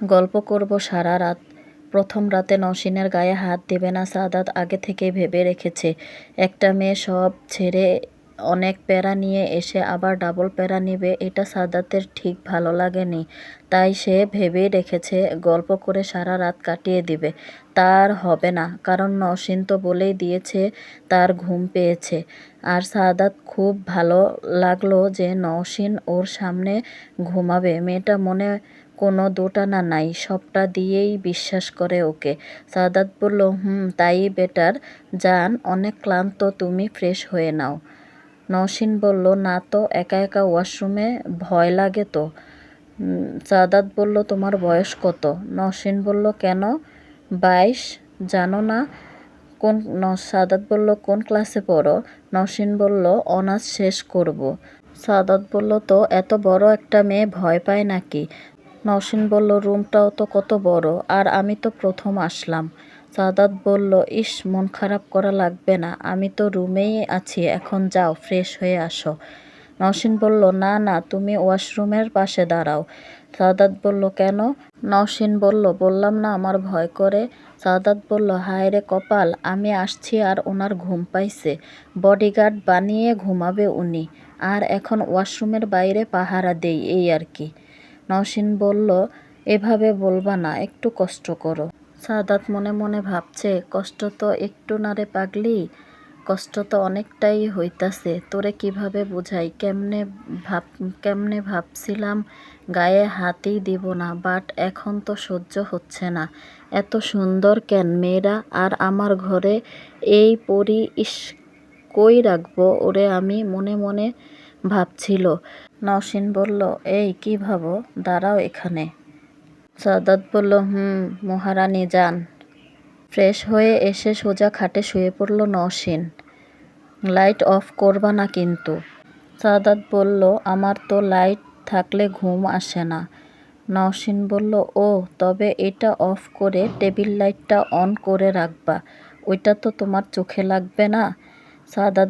গল্প করব সারা রাত। প্রথম রাতে নওশীনের গায়ে হাত দেবে না সাদাত আগে থেকেই ভেবে রেখেছে। একটা মেয়ে সব ছেড়ে অনেক প্যারা নিয়ে এসে আবার ডাবল প্যারা নিবে, এটা সাদাতের ঠিক ভালো লাগেনি। তাই সে ভেবেই রেখেছে গল্প করে সারা রাত কাটিয়ে দিবে। তার হবে না, কারণ নওশীন তো বলেই দিয়েছে তার ঘুম পেয়েছে। আর সাদাত খুব ভালো লাগলো যে নওশীন ওর সামনে ঘুমাবে। মেয়েটা মনে কোনো দোটানা নাই, সবটা দিয়েই বিশ্বাস করে ওকে। সাদাত বলল, তাই বেটার। যান, অনেক ক্লান্ত তুমি, ফ্রেশ হয়ে নাও। নওশীন বলল, না তো, একা একা ওয়াশরুমে ভয় লাগে তো। সাদাত বলল, তোমার বয়স কত? নওশীন বলল, কেন? 22। জানো না? সাদাত বলল, কোন ক্লাসে পড়ো? নওশীন বলল, অনার্স শেষ করব। সাদাত বলল, তো এত বড় একটা মেয়ে ভয় পায় নাকি? নওশীন বলল, রুমটাও তো কত বড়, আর আমি তো প্রথম আসলাম। সাদাত বলল, ইস, মন খারাপ করা লাগবে না, আমি তো রুমেই আছি, এখন যাও, ফ্রেশ হয়ে আসো। নওশীন বলল, না না, তুমি ওয়াশরুমের পাশে দাঁড়াও। সাদাত বলল, কেন? নওশীন বলল, বললাম না আমার ভয় করে। সাদাত বলল, হায় রে কপাল, আমি আসছি আর ওনার ঘুম পাইছে। বডিগার্ড বানিয়ে ঘুমাবে উনি, আর এখন ওয়াশরুমের বাইরে পাহারা দেই, এই আর কি। নওশীন বলল, এভাবে বলবা না, একটু কষ্ট করো। সাদাত মনে মনে ভাবছে, কষ্ট তো একটু না রে পাগলি, কষ্ট তো অনেকটাই হইতাছে। তোরে কিভাবে বুঝাই, কেমনে ভাবছিলাম গায়ে হাতই দিব না, বাট এখন তো সহ্য হচ্ছে না। এত সুন্দর কেন মেয়েরা, আর আমার ঘরে এই পরি, ইস, কই রাখবো ওরে আমি, মনে মনে ভাবছিল। নওশীন বলল, এই কি ভাবো, দাঁড়াও এখানে। সাদাত বলল, মহারানী যান। ফ্রেশ হয়ে এসে সোজা খাটে শুয়ে পড়ল নওশীন। লাইট অফ করবা না কিন্তু। সাদাত বলল, আমার তো লাইট থাকলে ঘুম আসে না। নওশীন বলল, ও, তবে এটা অফ করে টেবিল লাইটটা অন করে রাখবা, ওইটা তো তোমার চোখে লাগবে না। সাদাত